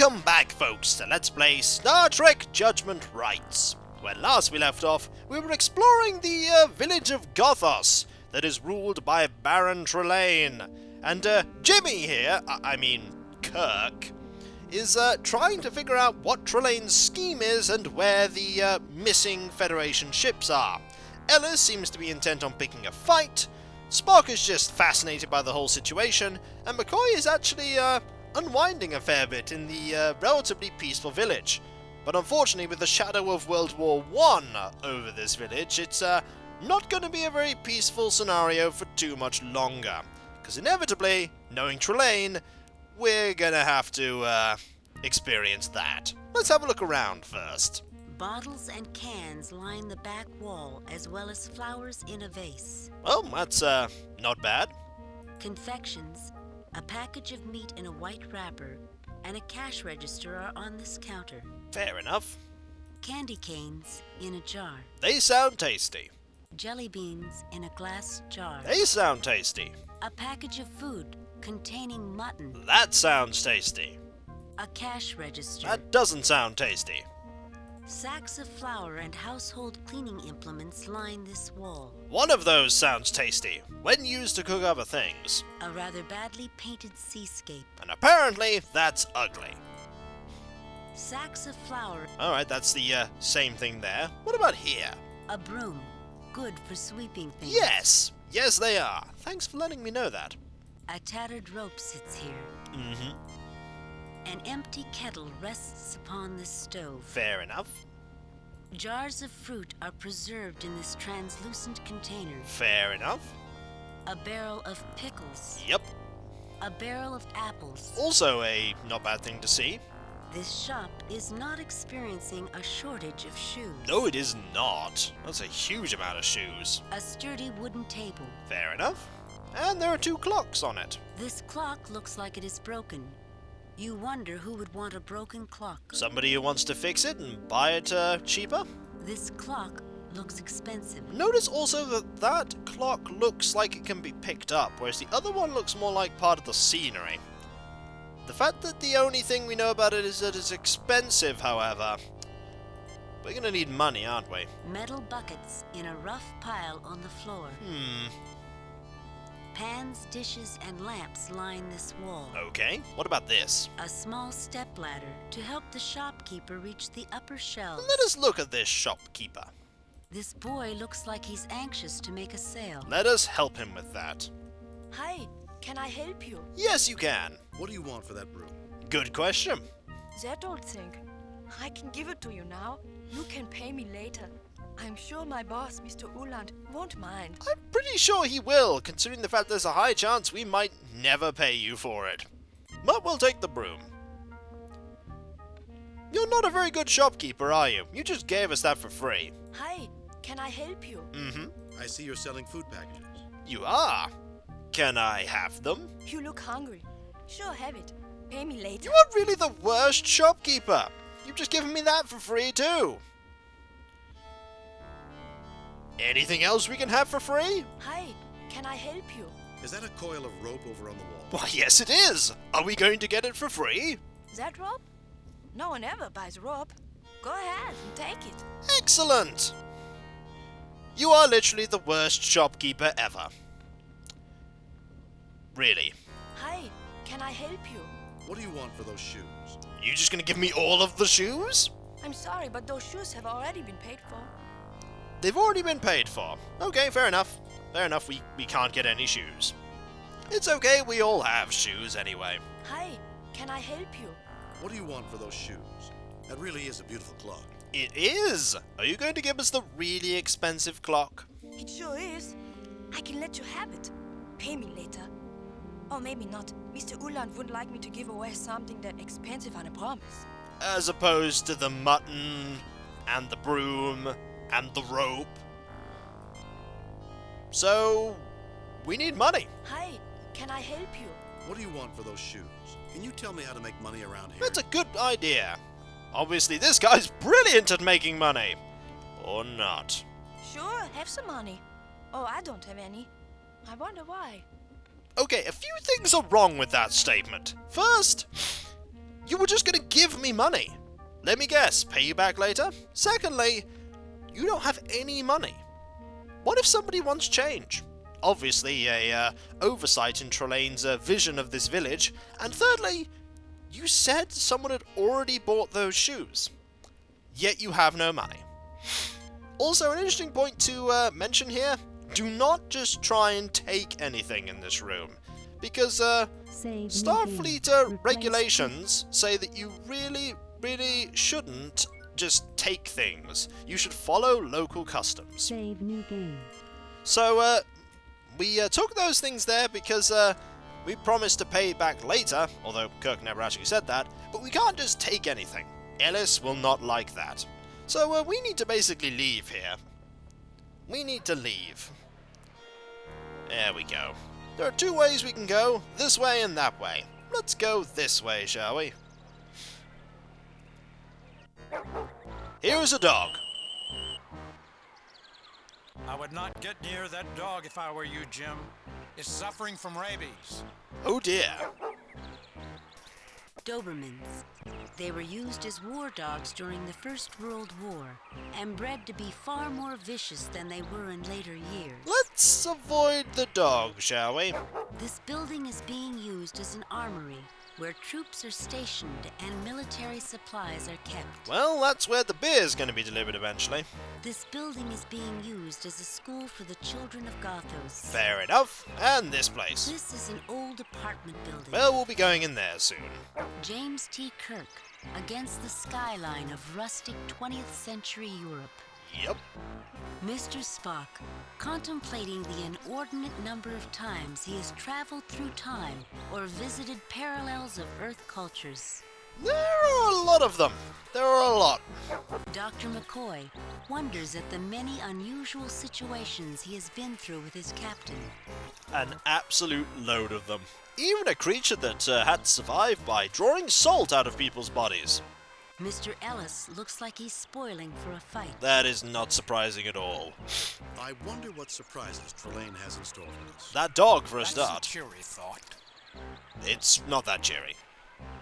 Welcome back, folks, to Let's Play Star Trek Judgement Rites. When last we left off, we were exploring the village of Gothos that is ruled by Baron Trelane. And Jimmy here, I mean Kirk, is trying to figure out what Trelane's scheme is and where the missing Federation ships are. Ellis seems to be intent on picking a fight, Spock is just fascinated by the whole situation, and McCoy is actually unwinding a fair bit in the relatively peaceful village. But unfortunately, with the shadow of World War I over this village, it's not going to be a very peaceful scenario for too much longer. Because inevitably, knowing Trelane, we're going to have to experience that. Let's have a look around first. Bottles and cans line the back wall, as well as flowers in a vase. Well, that's not bad. Confections, a package of meat in a white wrapper, and a cash register are on this counter. Fair enough. Candy canes in a jar. They sound tasty. Jelly beans in a glass jar. They sound tasty. A package of food containing mutton. That sounds tasty. A cash register. That doesn't sound tasty. Sacks of flour and household cleaning implements line this wall. One of those sounds tasty, when used to cook other things. A rather badly painted seascape. And apparently, that's ugly. Sacks of flour. Alright, that's the same thing there. What about here? A broom. Good for sweeping things. Yes! Yes, they are. Thanks for letting me know that. A tattered rope sits here. Mm-hmm. An empty kettle rests upon this stove. Fair enough. Jars of fruit are preserved in this translucent container. Fair enough. A barrel of pickles. Yep. A barrel of apples. Also a not bad thing to see. This shop is not experiencing a shortage of shoes. No, it is not. That's a huge amount of shoes. A sturdy wooden table. Fair enough. And there are 2 clocks on it. This clock looks like it is broken. You wonder who would want a broken clock. Somebody who wants to fix it and buy it cheaper? This clock looks expensive. Notice also that that clock looks like it can be picked up, whereas the other one looks more like part of the scenery. The fact that the only thing we know about it is that it's expensive, however. We're gonna need money, aren't we? Metal buckets in a rough pile on the floor. Pans, dishes, and lamps line this wall. Okay, what about this? A small stepladder to help the shopkeeper reach the upper shelves. Let us look at this shopkeeper. This boy looks like he's anxious to make a sale. Let us help him with that. Hi, can I help you? Yes, you can. What do you want for that broom? Good question. That old thing. I can give it to you now. You can pay me later. I'm sure my boss, Mr. Uland, won't mind. I'm pretty sure he will, considering the fact there's a high chance we might never pay you for it. But we'll take the broom. You're not a very good shopkeeper, are you? You just gave us that for free. Hi, can I help you? Mm-hmm. I see you're selling food packages. You are. Can I have them? You look hungry. Sure, have it. Pay me later. You are really the worst shopkeeper. You've just given me that for free, too. Anything else we can have for free? Hi, can I help you? Is that a coil of rope over on the wall? Why, yes it is. Are we going to get it for free? That rope? No one ever buys rope. Go ahead and take it. Excellent. You are literally the worst shopkeeper ever. Really. Hi, can I help you? What do you want for those shoes? You just gonna give me all of the shoes? I'm sorry, but those shoes have already been paid for. They've already been paid for. Okay, fair enough. Fair enough, we can't get any shoes. It's okay, we all have shoes anyway. Hi, can I help you? What do you want for those shoes? That really is a beautiful clock. It is! Are you going to give us the really expensive clock? It sure is. I can let you have it. Pay me later. Or maybe not. Mr. Uland wouldn't like me to give away something that expensive on a promise. As opposed to the mutton, and the broom, and the rope. So, we need money. Hi, can I help you? What do you want for those shoes? Can you tell me how to make money around here? That's a good idea. Obviously, this guy's brilliant at making money. Or not. Sure, have some money. Oh, I don't have any. I wonder why. Okay, a few things are wrong with that statement. First, you were just gonna give me money. Let me guess, pay you back later? Secondly, you don't have any money. What if somebody wants change? Obviously, a oversight in Trelane's vision of this village. And thirdly, you said someone had already bought those shoes. Yet you have no money. Also, an interesting point to mention here, do not just try and take anything in this room. Because Starfleet regulations say that you really shouldn't just take things. You should follow local customs. Save new game. So, we took those things there because we promised to pay back later, although Kirk never actually said that, but we can't just take anything. Ellis will not like that. So we need to basically leave here. We need to leave. There we go. There are two ways we can go, this way and that way. Let's go this way, shall we? Here's a dog. I would not get near that dog if I were you, Jim. It's suffering from rabies. Oh dear. Dobermans. They were used as war dogs during the First World War and bred to be far more vicious than they were in later years. Let's avoid the dog, shall we? This building is being used as an armory where troops are stationed and military supplies are kept. Well, that's where the beer's going to be delivered eventually. This building is being used as a school for the children of Gothos. Fair enough. And this place. This is an old apartment building. Well, we'll be going in there soon. James T. Kirk, against the skyline of rustic 20th century Europe. Yep. Mr. Spock, contemplating the inordinate number of times he has traveled through time or visited parallels of Earth cultures. There are a lot of them. There are a lot. Dr. McCoy wonders at the many unusual situations he has been through with his captain. An absolute load of them. Even a creature that had survived by drawing salt out of people's bodies. Mr. Ellis looks like he's spoiling for a fight. That is not surprising at all. I wonder what surprises Trelane has in store for us. That dog, for a That's start. a cheery thought. It's not that cheery.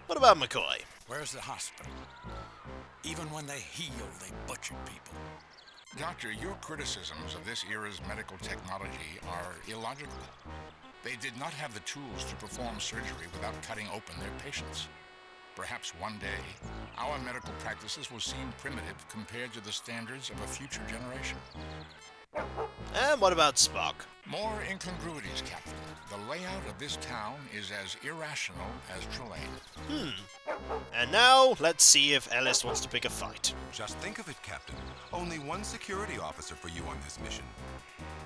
What about McCoy? Where's the hospital? Even when they heal, they butcher people. Doctor, your criticisms of this era's medical technology are illogical. They did not have the tools to perform surgery without cutting open their patients. Perhaps one day, our medical practices will seem primitive compared to the standards of a future generation. And what about Spock? More incongruities, Captain. The layout of this town is as irrational as Trelane. And now, let's see if Ellis wants to pick a fight. Just think of it, Captain. Only one security officer for you on this mission.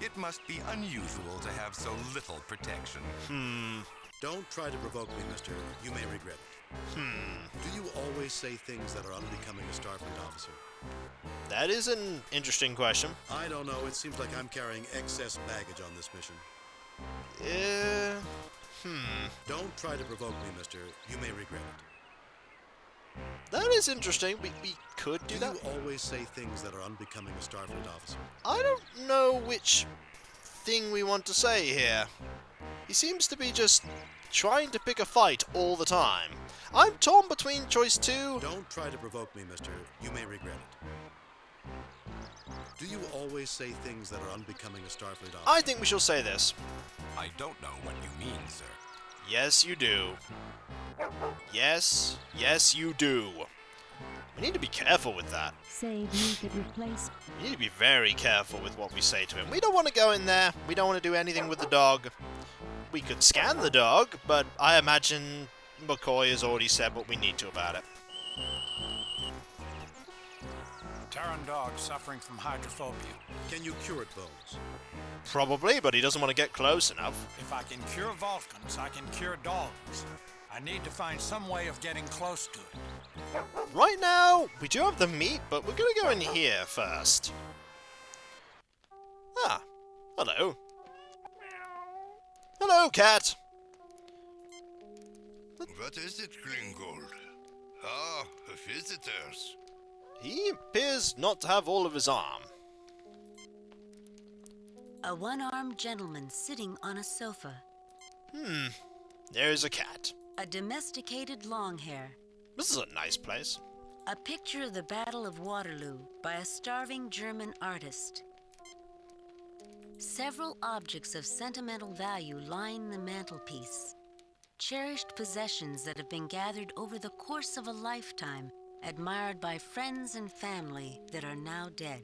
It must be unusual to have so little protection. Don't try to provoke me, mister. You may regret it. Do you always say things that are unbecoming a Starfleet officer? That is an interesting question. I don't know. It seems like I'm carrying excess baggage on this mission. Don't try to provoke me, mister. You may regret it. That is interesting. We could do that. You always say things that are unbecoming a Starfleet officer? I don't know which thing we want to say here. He seems to be just trying to pick a fight all the time. I'm torn between choice 2. Don't try to provoke me, mister. You may regret it. Do you always say things that are unbecoming a Starfleet officer? I think we shall say this. I don't know what you mean, sir. Yes, you do. Yes, you do. We need to be careful with that. Save, move, it, replace. We need to be very careful with what we say to him. We don't want to go in there. We don't want to do anything with the dog. We could scan the dog, but I imagine McCoy has already said what we need to about it. Terran dog suffering from hydrophobia. Can you cure it, Bones? Probably, but he doesn't want to get close enough. If I can cure Vulcans, I can cure dogs. I need to find some way of getting close to it. Right now, we do have the meat, but we're going to go in here first. Ah, hello. Hello, cat. What is it, Gringold? Ah, visitors. He appears not to have all of his arm. A one-armed gentleman sitting on a sofa. There's a cat. A domesticated longhair. This is a nice place. A picture of the Battle of Waterloo by a starving German artist. Several objects of sentimental value line the mantelpiece. Cherished possessions that have been gathered over the course of a lifetime, admired by friends and family that are now dead.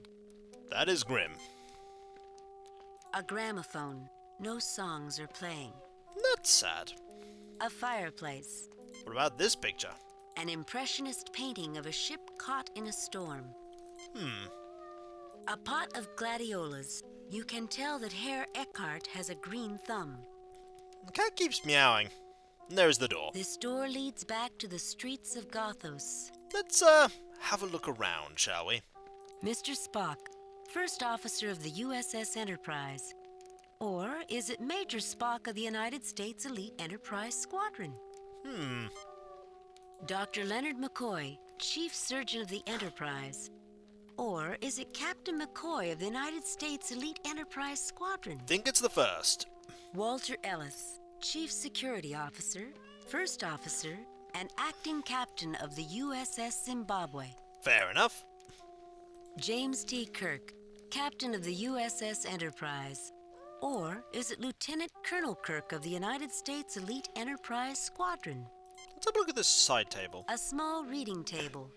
That is grim. A gramophone. No songs are playing. That's sad. A fireplace. What about this picture? An impressionist painting of a ship caught in a storm. A pot of gladiolas. You can tell that Herr Eckhart has a green thumb. The cat keeps meowing. And there's the door. This door leads back to the streets of Gothos. Let's, have a look around, shall we? Mr. Spock, first officer of the USS Enterprise. Or is it Major Spock of the United States Elite Enterprise Squadron? Dr. Leonard McCoy, Chief Surgeon of the Enterprise. Or is it Captain McCoy of the United States Elite Enterprise Squadron? Think it's the first. Walter Ellis, Chief Security Officer, First Officer, and Acting Captain of the USS Zimbabwe. Fair enough. James T. Kirk, Captain of the USS Enterprise. Or is it Lieutenant Colonel Kirk of the United States Elite Enterprise Squadron? Let's have a look at this side table. A small reading table.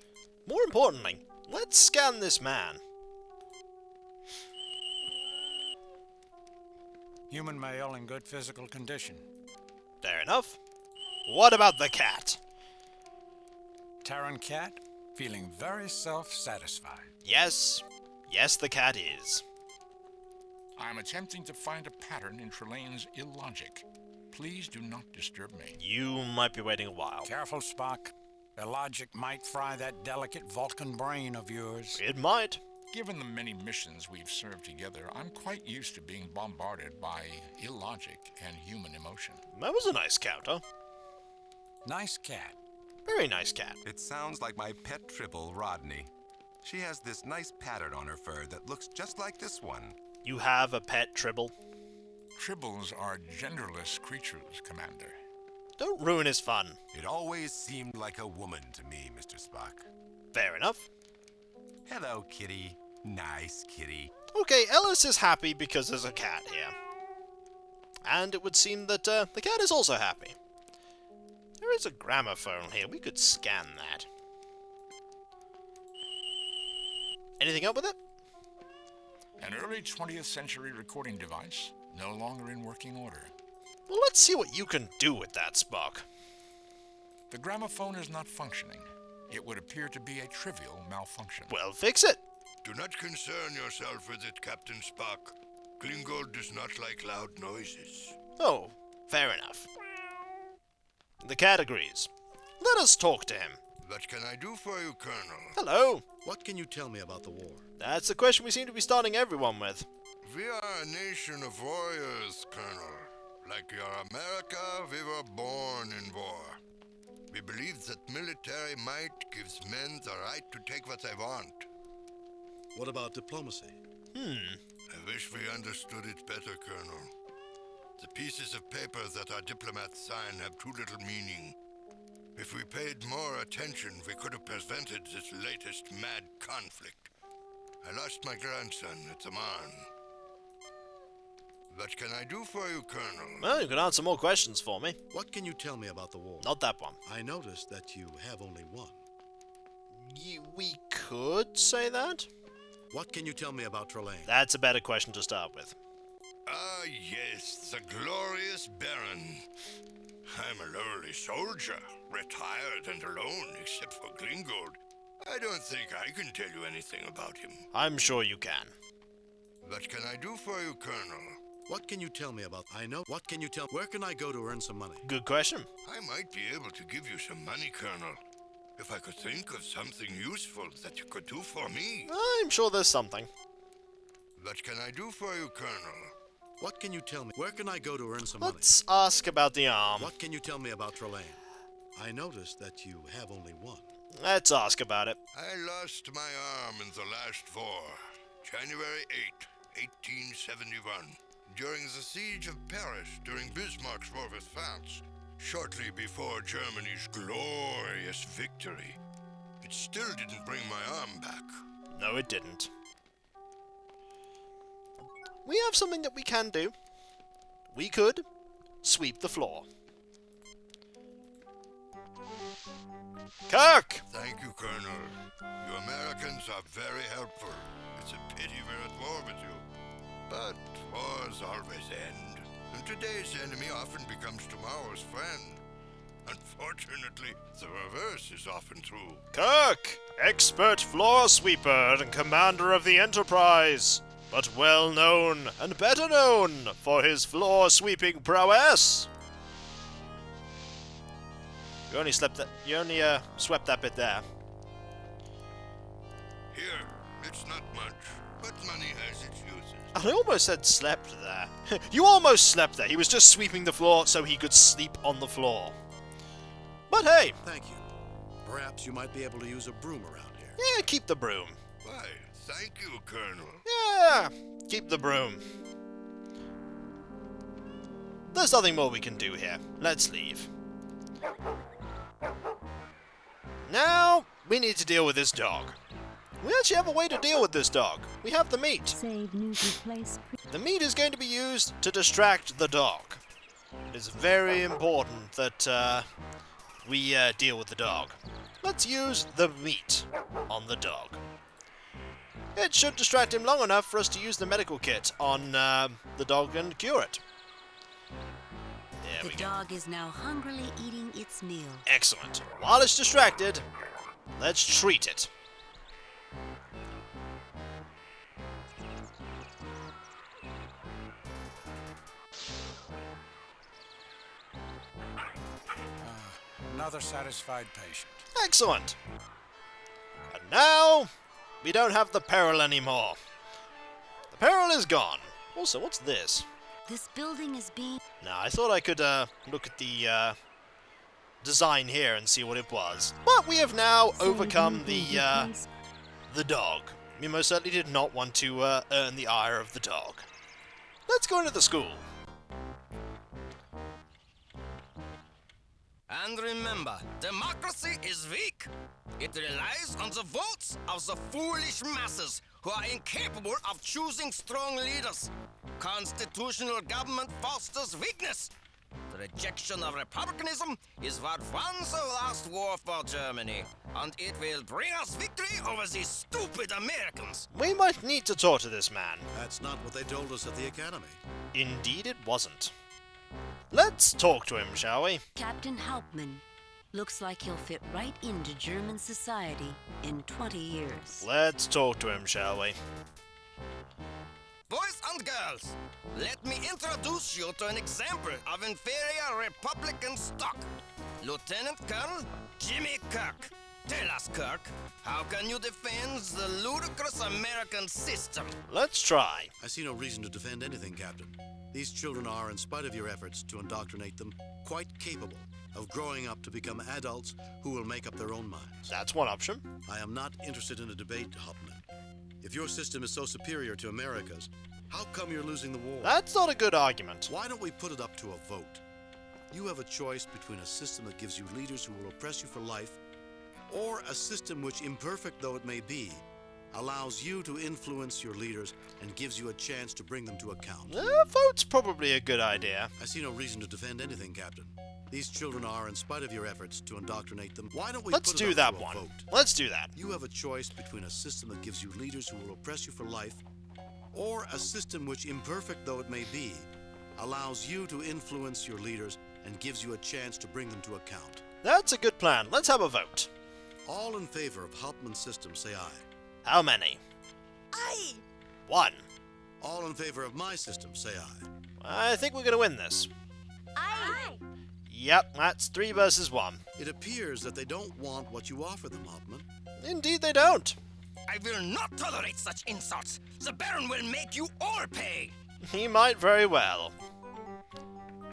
More importantly, let's scan this man. Human male in good physical condition. Fair enough. What about the cat? Terran cat, feeling very self-satisfied. Yes. Yes, the cat is. I'm attempting to find a pattern in Trelane's illogic. Please do not disturb me. You might be waiting a while. Careful, Spock. Illogic might fry that delicate Vulcan brain of yours. It might. Given the many missions we've served together, I'm quite used to being bombarded by illogic and human emotion. That was a nice counter. Nice cat. Very nice cat. It sounds like my pet tribble, Rodney. She has this nice pattern on her fur that looks just like this one. You have a pet tribble? Tribbles are genderless creatures, Commander. Don't ruin his fun. It always seemed like a woman to me, Mr. Spock. Fair enough. Hello, kitty. Nice kitty. Okay, Ellis is happy because there's a cat here. And it would seem that the cat is also happy. There is a gramophone here. We could scan that. Anything up with it? An early 20th century recording device, no longer in working order. Well, let's see what you can do with that, Spock. The gramophone is not functioning. It would appear to be a trivial malfunction. Well, fix it. Do not concern yourself with it, Captain Spock. Klingold does not like loud noises. Oh, fair enough. The cat agrees. Let us talk to him. What can I do for you, Colonel? Hello. What can you tell me about the war? That's the question we seem to be starting everyone with. We are a nation of warriors, Colonel. Like your America, we were born in war. We believe that military might gives men the right to take what they want. What about diplomacy? I wish we understood it better, Colonel. The pieces of paper that our diplomats sign have too little meaning. If we paid more attention, we could have prevented this latest mad conflict. I lost my grandson at the Marne. What can I do for you, Colonel? Well, you can answer more questions for me. What can you tell me about the war? Not that one. I noticed that you have only one. We could say that? What can you tell me about Trelane? That's a better question to start with. Ah, yes, the glorious Baron. I'm a lowly soldier, retired and alone except for Klingold. I don't think I can tell you anything about him. I'm sure you can. What can I do for you, Colonel? What can you tell me about? I know. What can you tell? Where can I go to earn some money? Good question. I might be able to give you some money, Colonel. If I could think of something useful that you could do for me. I'm sure there's something. What can I do for you, Colonel? What can you tell me? Where can I go to earn some money? Let's ask about the arm. What can you tell me about Trelane? I noticed that you have only one. Let's ask about it. I lost my arm in the last war, January 8, 1871. During the siege of Paris, during Bismarck's war with France, shortly before Germany's glorious victory. It still didn't bring my arm back. No, it didn't. We have something that we can do. We could sweep the floor. Kirk! Thank you, Colonel. You Americans are very helpful. It's a pity we're at war with you. But wars always end. And today's enemy often becomes tomorrow's friend. Unfortunately, the reverse is often true. Kirk! Expert floor sweeper and commander of the Enterprise, but well known and better known for his floor sweeping prowess. You only swept that bit there. Here, it's not much, but money has its uses. I almost said slept there. You almost slept there. He was just sweeping the floor so he could sleep on the floor. But hey. Thank you. Perhaps you might be able to use a broom around here. Yeah, keep the broom. Why, thank you, Colonel. Yeah, keep the broom. There's nothing more we can do here. Let's leave. Now, we need to deal with this dog. We actually have a way to deal with this dog. We have the meat. Save new replace. The meat is going to be used to distract the dog. It's very important that we deal with the dog. Let's use the meat on the dog. It should distract him long enough for us to use the medical kit on the dog and cure it. There we The go. dog is now hungrily eating its meal. Excellent. While it's distracted, let's treat it. Another satisfied patient. Excellent. And now, we don't have the peril anymore. The peril is gone. Also, what's this? This building is being... Now, I thought I could look at the design here and see what it was. But we have now overcome the dog. We most certainly did not want to earn the ire of the dog. Let's go into the school. And remember, democracy is weak. It relies on the votes of the foolish masses who are incapable of choosing strong leaders. Constitutional government fosters weakness. The rejection of republicanism is what won the last war for Germany, and it will bring us victory over these stupid Americans. We might need to talk to this man. That's not what they told us at the academy. Indeed it wasn't. Let's talk to him, shall we? Captain Hauptmann. Looks like he'll fit right into German society in 20 years. Let's talk to him, shall we? Boys and girls, let me introduce you to an example of inferior Republican stock. Lieutenant Colonel Jimmy Kirk. Tell us, Kirk, how can you defend the ludicrous American system? Let's try. I see no reason to defend anything, Captain. These children are, in spite of your efforts to indoctrinate them, quite capable of growing up to become adults who will make up their own minds. That's one option. I am not interested in a debate, Hauptmann. If your system is so superior to America's, how come you're losing the war? That's not a good argument. Why don't we put it up to a vote? You have a choice between a system that gives you leaders who will oppress you for life, or a system which, imperfect though it may be, allows you to influence your leaders and gives you a chance to bring them to account. Vote's probably a good idea. I see no reason to defend anything, Captain. These children are, in spite of your efforts to indoctrinate them, why don't we Let's put it do up that to a one. vote? Let's do that. You have a choice between a system that gives you leaders who will oppress you for life, or a system which, imperfect though it may be, allows you to influence your leaders and gives you a chance to bring them to account. That's a good plan. Let's have a vote. All in favor of Hauptmann's system, say aye. How many? Aye! 1. All in favor of my system, say aye. I think we're going to win this. Aye! Yep, that's 3 versus 1. It appears that they don't want what you offer them, Hauptmann. Indeed they don't. I will not tolerate such insults. The Baron will make you all pay. He might very well.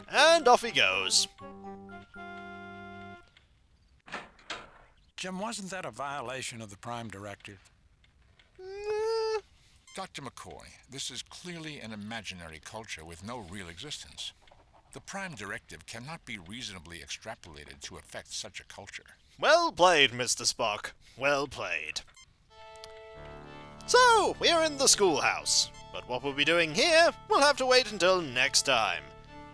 And off he goes. Jim, wasn't that a violation of the Prime Directive? Dr. McCoy, this is clearly an imaginary culture with no real existence. The Prime Directive cannot be reasonably extrapolated to affect such a culture. Well played, Mr. Spock. Well played. So, we're in the schoolhouse. But what we'll be doing here, we'll have to wait until next time.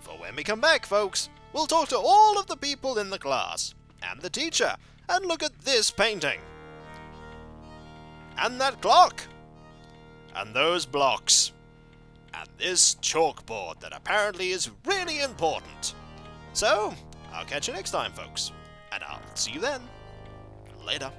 For when we come back, folks, we'll talk to all of the people in the class, and the teacher, and look at this painting. And that clock. And those blocks. And this chalkboard that apparently is really important. So, I'll catch you next time, folks. And I'll see you then. Later.